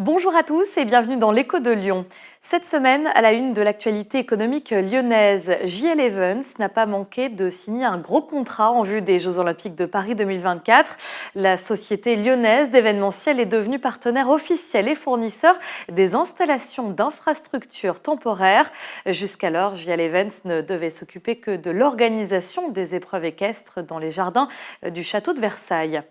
Bonjour à tous et bienvenue dans l'Écho de Lyon. Cette semaine, à la une de l'actualité économique lyonnaise, JL Evans n'a pas manqué de signer un gros contrat en vue des Jeux Olympiques de Paris 2024. La société lyonnaise d'événementiel est devenue partenaire officiel et fournisseur des installations d'infrastructures temporaires. Jusqu'alors, JL Evans ne devait s'occuper que de l'organisation des épreuves équestres dans les jardins du château de Versailles.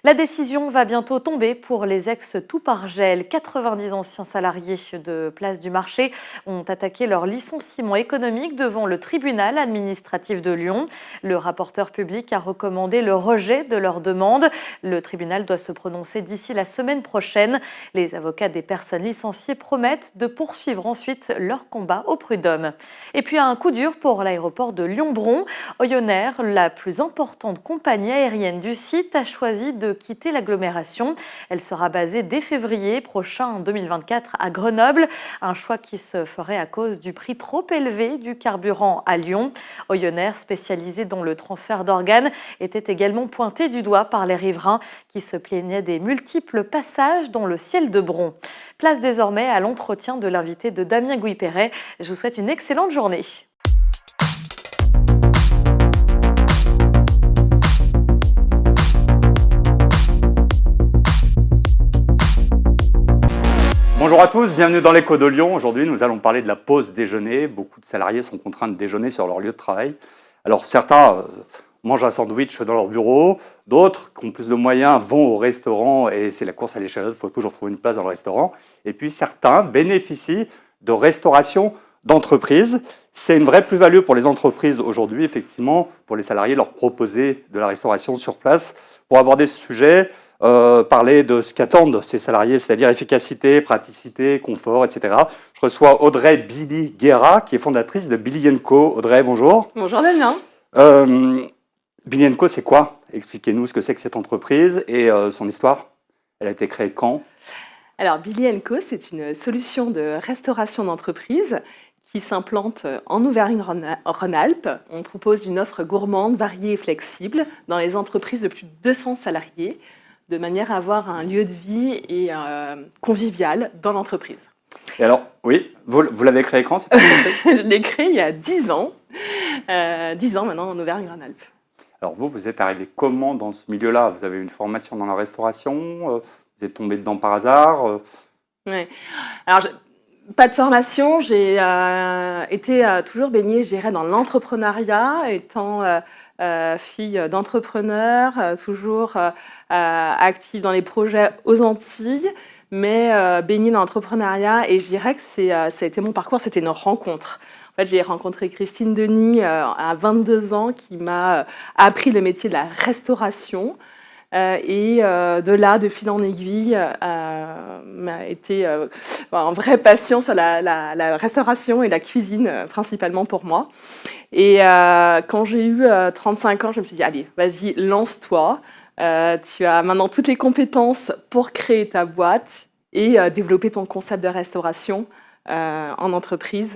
La décision va bientôt tomber pour les ex-Toupargel. 90 anciens salariés de Place du Marché ont attaqué leur licenciement économique devant le tribunal administratif de Lyon. Le rapporteur public a recommandé le rejet de leur demande. Le tribunal doit se prononcer d'ici la semaine prochaine. Les avocats des personnes licenciées promettent de poursuivre ensuite leur combat au prud'homme. Et puis un coup dur pour l'aéroport de Lyon-Bron. Oyonnair, la plus importante compagnie aérienne du site, a choisi de quitter l'agglomération. Elle sera basée dès février prochain, en 2024, à Grenoble. Un choix qui se ferait à cause du prix trop élevé du carburant à Lyon. Oyonnair, spécialisé dans le transfert d'organes, était également pointé du doigt par les riverains qui se plaignaient des multiples passages dans le ciel de Bron. Place désormais à l'entretien de l'invité de Damien Gouy-Perret. Je vous souhaite une excellente journée. Bonjour à tous, bienvenue dans l'Écho de Lyon. Aujourd'hui, nous allons parler de la pause déjeuner. Beaucoup de salariés sont contraints de déjeuner sur leur lieu de travail. Alors certains mangent un sandwich dans leur bureau, d'autres qui ont plus de moyens vont au restaurant et c'est la course à l'échalote, il faut toujours trouver une place dans le restaurant. Et puis certains bénéficient de restauration d'entreprise. C'est une vraie plus-value pour les entreprises aujourd'hui, effectivement, pour les salariés, leur proposer de la restauration sur place. Pour aborder ce sujet, parler de ce qu'attendent ces salariés, c'est-à-dire efficacité, praticité, confort, etc. Je reçois Audrey Billy-Guerra, qui est fondatrice de Billy & Co. Audrey, bonjour. Bonjour Damien. Billy & Co, c'est quoi? Expliquez-nous ce que c'est que cette entreprise et son histoire. Elle a été créée quand? Alors Billy & Co, c'est une solution de restauration d'entreprise qui s'implante en Auvergne-Rhône-Alpes. On propose une offre gourmande, variée et flexible dans les entreprises de plus de 200 salariés, de manière à avoir un lieu de vie et convivial dans l'entreprise. Et alors, oui, vous l'avez créé quand cette entreprise? Je l'ai créé il y a 10 ans, 10 ans maintenant en Auvergne-Rhône-Alpes. Alors vous êtes arrivé comment dans ce milieu-là? Vous avez une formation dans la restauration? Vous êtes tombé dedans par hasard? Ouais. Alors, pas de formation, j'ai été toujours baignée, je dirais, dans l'entrepreneuriat, étant fille d'entrepreneur, toujours active dans les projets aux Antilles, mais baignée dans l'entrepreneuriat. Et je dirais que ça a été mon parcours, c'était une rencontre. En fait, j'ai rencontré Christine Denis à 22 ans qui m'a appris le métier de la restauration. Et de là, de fil en aiguille, m'a été une vraie passion sur la restauration et la cuisine, principalement pour moi. Et quand j'ai eu 35 ans, je me suis dit, allez, vas-y, lance-toi. Tu as maintenant toutes les compétences pour créer ta boîte et développer ton concept de restauration en entreprise.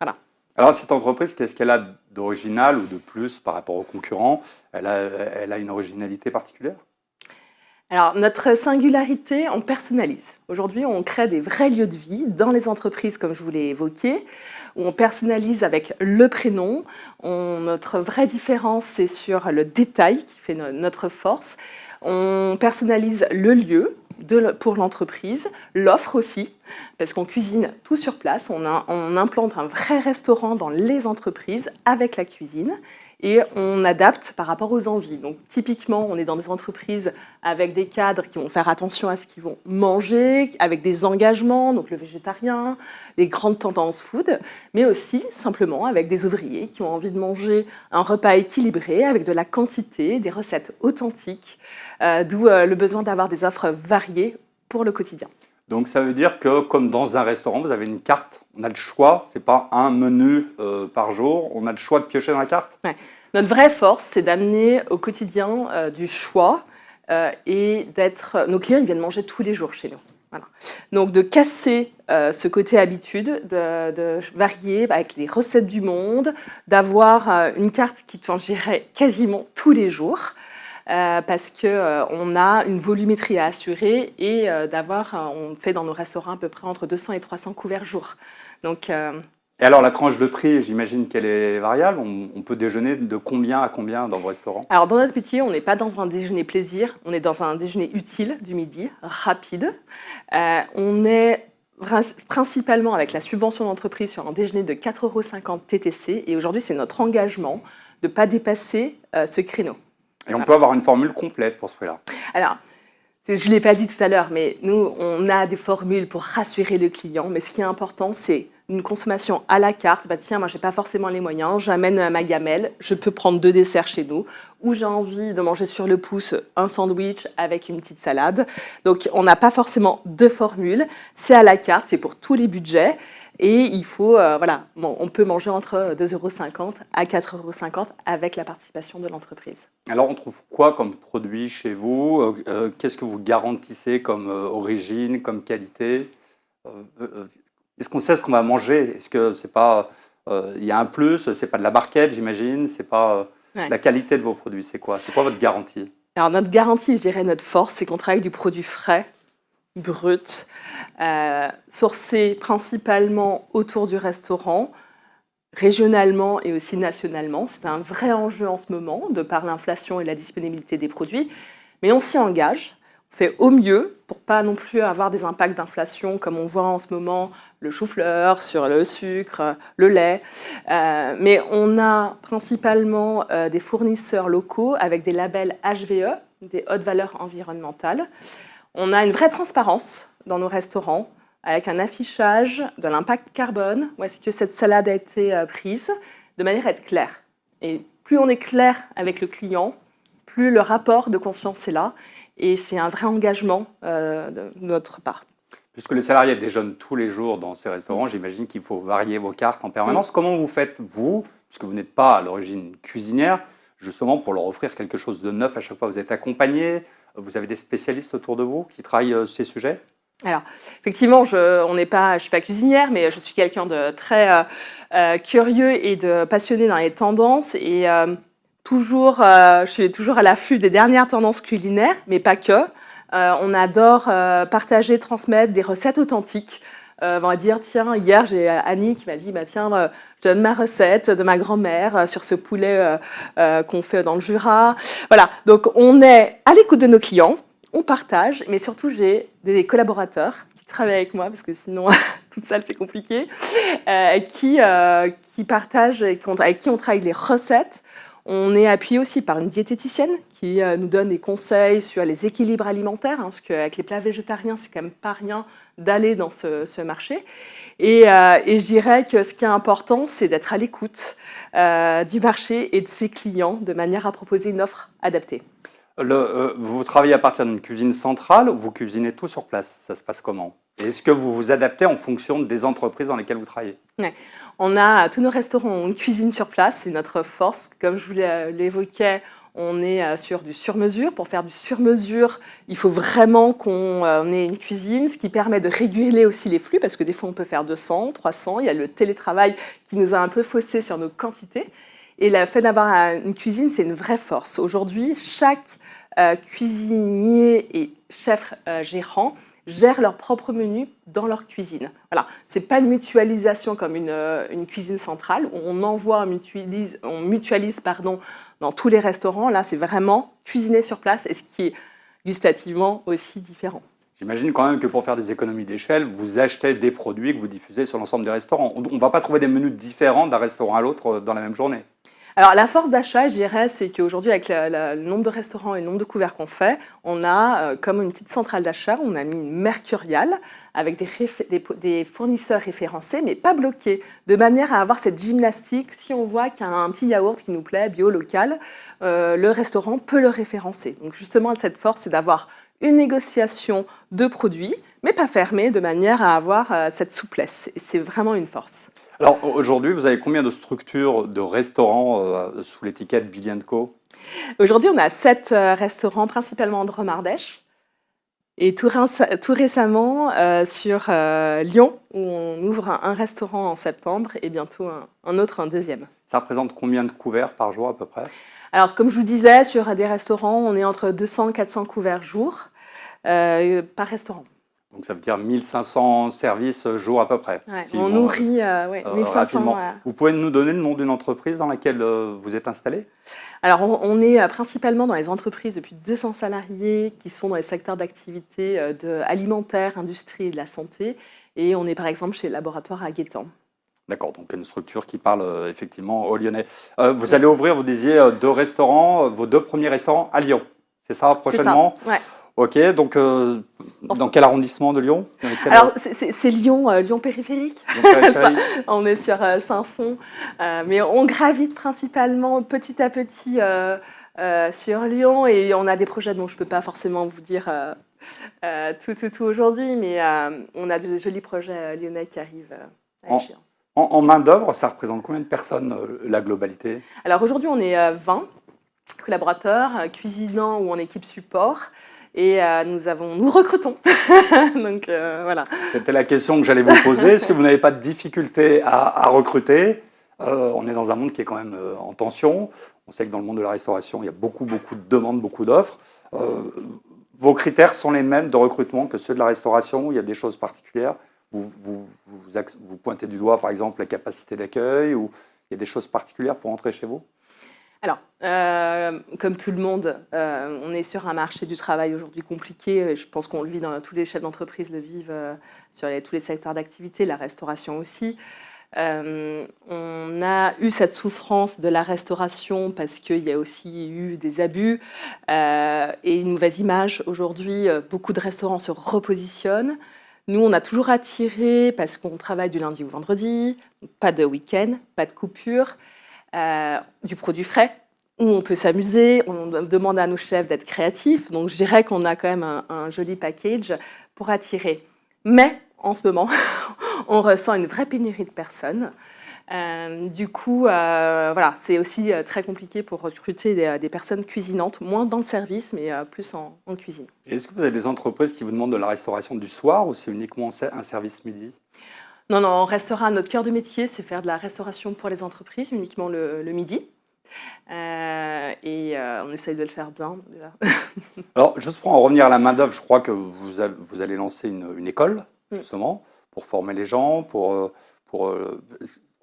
Voilà. Alors cette entreprise, qu'est-ce qu'elle a d'original ou de plus par rapport aux concurrents? Elle a une originalité particulière? Alors, notre singularité, on personnalise. Aujourd'hui, on crée des vrais lieux de vie dans les entreprises, comme je vous l'ai évoqué, où on personnalise avec le prénom. Notre vraie différence, c'est sur le détail qui fait notre force. On personnalise le lieu pour l'entreprise, l'offre aussi, parce qu'on cuisine tout sur place. On implante un vrai restaurant dans les entreprises avec la cuisine. Et on adapte par rapport aux envies. Donc typiquement, on est dans des entreprises avec des cadres qui vont faire attention à ce qu'ils vont manger, avec des engagements, donc le végétarien, les grandes tendances food, mais aussi simplement avec des ouvriers qui ont envie de manger un repas équilibré, avec de la quantité, des recettes authentiques, d'où le besoin d'avoir des offres variées pour le quotidien. Donc ça veut dire que comme dans un restaurant, vous avez une carte, on a le choix, c'est pas un menu par jour, on a le choix de piocher dans la carte? Ouais. Notre vraie force, c'est d'amener au quotidien du choix et d'être... Nos clients, ils viennent manger tous les jours chez nous. Voilà. Donc de casser ce côté habitude, de varier avec les recettes du monde, d'avoir une carte qui changerait quasiment tous les jours. parce qu'on a une volumétrie à assurer et on fait dans nos restaurants à peu près entre 200 et 300 couverts jour. Donc, Et alors, la tranche de prix, j'imagine qu'elle est variable. On peut déjeuner de combien à combien dans vos restaurants? alors, dans notre métier, on n'est pas dans un déjeuner plaisir, on est dans un déjeuner utile du midi, rapide. On est principalement avec la subvention d'entreprise sur un déjeuner de 4,50 € TTC. Et aujourd'hui, c'est notre engagement de ne pas dépasser ce créneau. Et on peut avoir une formule complète pour ce prix-là. Alors, je ne l'ai pas dit tout à l'heure, mais nous, on a des formules pour rassurer le client. Mais ce qui est important, c'est une consommation à la carte. Bah, tiens, moi, je n'ai pas forcément les moyens, j'amène ma gamelle, je peux prendre 2 desserts chez nous. Ou j'ai envie de manger sur le pouce un sandwich avec une petite salade. Donc, on n'a pas forcément 2 formules. C'est à la carte, c'est pour tous les budgets. Et il faut, on peut manger entre 2,50 € à 4,50 € avec la participation de l'entreprise. Alors, on trouve quoi comme produit chez vous? Qu'est-ce que vous garantissez comme origine, comme qualité? Est-ce qu'on sait ce qu'on va manger? Est-ce que c'est pas, il y a un plus? C'est pas de la barquette, j'imagine. C'est pas la qualité de vos produits. C'est quoi? C'est quoi votre garantie? Alors, notre garantie, je dirais notre force, c'est qu'on travaille du produit frais, brut, sourcé principalement autour du restaurant, régionalement et aussi nationalement. C'est un vrai enjeu en ce moment, de par l'inflation et la disponibilité des produits. Mais on s'y engage, on fait au mieux pour pas non plus avoir des impacts d'inflation comme on voit en ce moment le chou-fleur, sur le sucre, le lait. Mais on a principalement des fournisseurs locaux avec des labels HVE, des hautes valeurs environnementales. On a une vraie transparence dans nos restaurants, avec un affichage de l'impact carbone, où est-ce que cette salade a été prise, de manière à être claire. Et plus on est clair avec le client, plus le rapport de confiance est là, et c'est un vrai engagement de notre part. Puisque les salariés déjeunent tous les jours dans ces restaurants, j'imagine qu'il faut varier vos cartes en permanence. Comment vous faites, vous, puisque vous n'êtes pas à l'origine cuisinière, justement pour leur offrir quelque chose de neuf à chaque fois? Vous êtes accompagné? Vous avez des spécialistes autour de vous qui travaillent ces sujets? Alors, effectivement, je ne suis pas cuisinière, mais je suis quelqu'un de très curieux et de passionné dans les tendances. Et je suis toujours à l'affût des dernières tendances culinaires, mais pas que. On adore partager, transmettre des recettes authentiques. On va dire, tiens, hier, j'ai Annie qui m'a dit, tiens, je donne ma recette de ma grand-mère sur ce poulet qu'on fait dans le Jura. Voilà, donc on est à l'écoute de nos clients, on partage, mais surtout, j'ai des collaborateurs qui travaillent avec moi, parce que sinon, toute seule, c'est compliqué, qui partagent, avec qui on travaille les recettes. On est appuyé aussi par une diététicienne qui nous donne des conseils sur les équilibres alimentaires, parce qu'avec les plats végétariens, c'est quand même pas rien d'aller dans ce marché. Et je dirais que ce qui est important, c'est d'être à l'écoute du marché et de ses clients, de manière à proposer une offre adaptée. Vous travaillez à partir d'une cuisine centrale ou vous cuisinez tout sur place? Ça se passe comment? Et est-ce que vous vous adaptez en fonction des entreprises dans lesquelles vous travaillez? Ouais. On a tous nos restaurants ont une cuisine sur place, c'est notre force. Comme je vous l'évoquais, on est sur du sur-mesure. Pour faire du sur-mesure, il faut vraiment qu'on ait une cuisine, ce qui permet de réguler aussi les flux, parce que des fois on peut faire 200, 300. Il y a le télétravail qui nous a un peu faussé sur nos quantités. Et le fait d'avoir une cuisine, c'est une vraie force. Aujourd'hui, chaque cuisinier et chef gérant gèrent leur propre menu dans leur cuisine. Voilà, c'est pas une mutualisation comme une cuisine centrale où on mutualise dans tous les restaurants. Là, c'est vraiment cuisiner sur place, et ce qui est gustativement aussi différent. J'imagine quand même que pour faire des économies d'échelle, vous achetez des produits que vous diffusez sur l'ensemble des restaurants. On ne va pas trouver des menus différents d'un restaurant à l'autre dans la même journée. Alors, la force d'achat, je dirais, c'est qu'aujourd'hui, avec le nombre de restaurants et le nombre de couverts qu'on fait, on a comme une petite centrale d'achat, on a mis une mercuriale avec des fournisseurs référencés, mais pas bloqués, de manière à avoir cette gymnastique. Si on voit qu'il y a un petit yaourt qui nous plaît, bio, local, le restaurant peut le référencer. Donc, justement, cette force, c'est d'avoir une négociation de produits, mais pas fermée, de manière à avoir cette souplesse. Et c'est vraiment une force. Alors aujourd'hui, vous avez combien de structures de restaurants sous l'étiquette Billy & Co? Aujourd'hui, on a 7 restaurants, principalement en Drôme-Ardèche. Et tout récemment, sur Lyon, où on ouvre un restaurant en septembre et bientôt un autre, un deuxième. Ça représente combien de couverts par jour à peu près? Alors, comme je vous disais, sur des restaurants, on est entre 200 et 400 couverts jour par restaurant. Donc ça veut dire 1500 services jour à peu près. Ouais, Si on nourrit 1500. rapidement. Vous pouvez nous donner le nom d'une entreprise dans laquelle vous êtes installé? Alors, on est principalement dans les entreprises depuis 200 salariés qui sont dans les secteurs d'activité alimentaire, industrie et de la santé. Et on est par exemple chez le laboratoire à Guétan. D'accord, donc une structure qui parle effectivement aux Lyonnais. Vous allez ouvrir, vous disiez, 2 restaurants, vos 2 premiers restaurants à Lyon. C'est ça, prochainement? C'est ça, ouais. Ok, donc dans quel arrondissement de Lyon? Alors, c'est Lyon, Lyon périphérique. périphérique. On est sur Saint-Fond, mais on gravite principalement petit à petit sur Lyon et on a des projets dont je ne peux pas forcément vous dire tout aujourd'hui, mais on a de jolis projets lyonnais qui arrivent à échéance. En main-d'œuvre, ça représente combien de personnes, la globalité? Alors aujourd'hui, on est 20 collaborateurs, cuisinants ou en équipe support. Et nous recrutons. Donc voilà. C'était la question que j'allais vous poser. Est-ce que vous n'avez pas de difficulté à recruter? On est dans un monde qui est quand même en tension. On sait que dans le monde de la restauration, il y a beaucoup de demandes, beaucoup d'offres. Vos critères sont les mêmes de recrutement que ceux de la restauration? Il y a des choses particulières? Vous pointez du doigt, par exemple, la capacité d'accueil, ou il y a des choses particulières pour entrer chez vous? Alors, comme tout le monde, on est sur un marché du travail aujourd'hui compliqué. Je pense qu'on le vit, tous les chefs d'entreprise le vivent sur tous les secteurs d'activité, la restauration aussi. On a eu cette souffrance de la restauration parce qu'il y a aussi eu des abus et une mauvaise image. Aujourd'hui, beaucoup de restaurants se repositionnent. Nous, on a toujours attiré parce qu'on travaille du lundi au vendredi, pas de week-end, pas de coupure. Du produit frais, où on peut s'amuser, on demande à nos chefs d'être créatifs, donc je dirais qu'on a quand même un joli package pour attirer. Mais en ce moment, on ressent une vraie pénurie de personnes. Du coup, voilà, c'est aussi très compliqué pour recruter des personnes cuisinantes, moins dans le service, mais plus en cuisine. Est-ce que vous avez des entreprises qui vous demandent de la restauration du soir, ou c'est uniquement un service midi? Non, on restera, notre cœur de métier, c'est faire de la restauration pour les entreprises, uniquement le midi. On essaye de le faire bien, déjà. Alors, juste pour en revenir à la main-d'œuvre, je crois que vous allez lancer une école, justement, pour former les gens.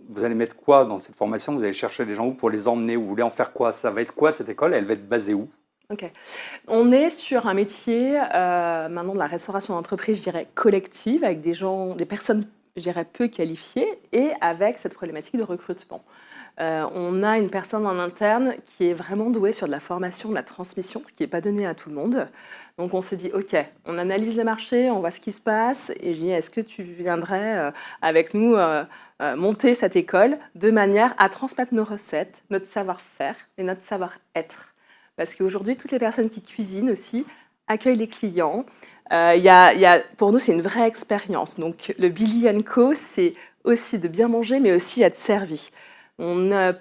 Vous allez mettre quoi dans cette formation? Vous allez chercher des gens où pour les emmener? Vous voulez en faire quoi? Ça va être quoi, cette école? Elle va être basée où? Ok. On est sur un métier, maintenant, de la restauration d'entreprise, je dirais, collective, avec des personnes, je dirais, peu qualifiées, et avec cette problématique de recrutement. On a une personne en interne qui est vraiment douée sur de la formation, de la transmission, ce qui n'est pas donné à tout le monde. Donc on s'est dit, ok, on analyse le marché, on voit ce qui se passe, et je dis, est-ce que tu viendrais avec nous monter cette école de manière à transmettre nos recettes, notre savoir-faire et notre savoir-être? Parce qu'aujourd'hui, toutes les personnes qui cuisinent aussi accueillent les clients. Pour nous, c'est une vraie expérience. Donc le Billy & Co, c'est aussi de bien manger, mais aussi être servi.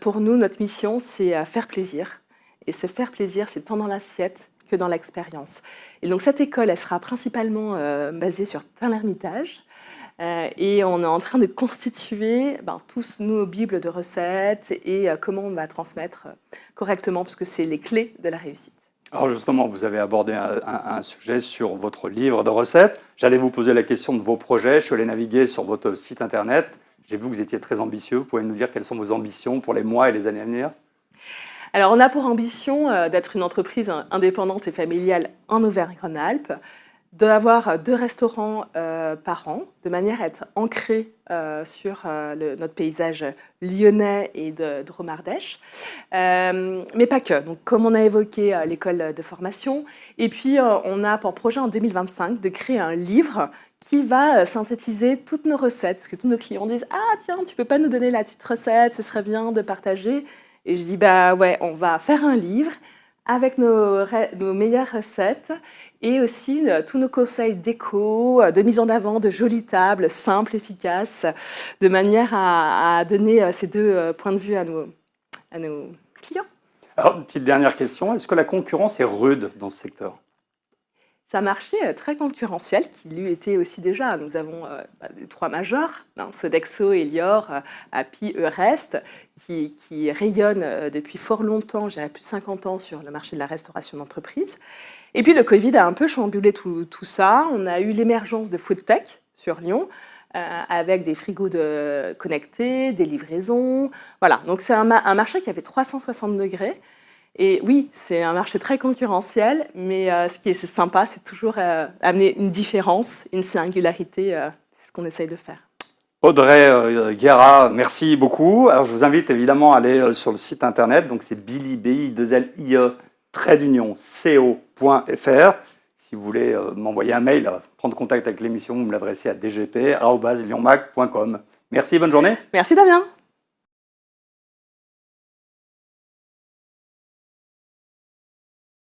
Pour nous, notre mission, c'est faire plaisir. Et se faire plaisir, c'est tant dans l'assiette que dans l'expérience. Et donc cette école, elle sera principalement basée sur Tain-l'Hermitage. Et on est en train de constituer tous nos bibles de recettes et comment on va transmettre correctement, parce que c'est les clés de la réussite. Alors justement, vous avez abordé un sujet sur votre livre de recettes. J'allais vous poser la question de vos projets. Je suis allé naviguer sur votre site internet. J'ai vu que vous étiez très ambitieux. Vous pouvez nous dire quelles sont vos ambitions pour les mois et les années à venir? Alors, on a pour ambition d'être une entreprise indépendante et familiale en Auvergne-Rhône-Alpes, d'avoir 2 restaurants par an, de manière à être ancré sur notre paysage lyonnais et de Drôme-Ardèche. Mais pas que. Donc, comme on a évoqué l'école de formation, et puis on a pour projet en 2025 de créer un livre qui va synthétiser toutes nos recettes, parce que tous nos clients disent « Ah tiens, tu peux pas nous donner la petite recette, ce serait bien de partager ». Et je dis « Bah ouais, on va faire un livre avec nos meilleures recettes et aussi tous nos conseils déco, de mise en avant de jolies tables simples, efficaces, de manière à donner ces 2 points de vue à nos clients ». Alors, une petite dernière question. Est-ce que la concurrence est rude dans ce secteur? C'est un marché très concurrentiel qui lui était aussi déjà. Nous avons les trois majors, Sodexo, Elior, Happy, Eurest, qui rayonnent depuis fort longtemps, je dirais plus de 50 ans, sur le marché de la restauration d'entreprise. Et puis le Covid a un peu chamboulé tout ça. On a eu l'émergence de Food Tech sur Lyon, avec des frigos connectés, des livraisons. Voilà, donc c'est un marché qui avait 360 degrés. Et oui, c'est un marché très concurrentiel, mais ce qui est sympa, c'est toujours amener une différence, une singularité. C'est ce qu'on essaye de faire. Audrey Guéra, merci beaucoup. Alors, je vous invite évidemment à aller sur le site internet. Donc, c'est billy.co.fr. Si vous voulez m'envoyer un mail, prendre contact avec l'émission, vous me l'adressez à dgp@lyonmac.com. Merci, bonne journée. Merci Damien.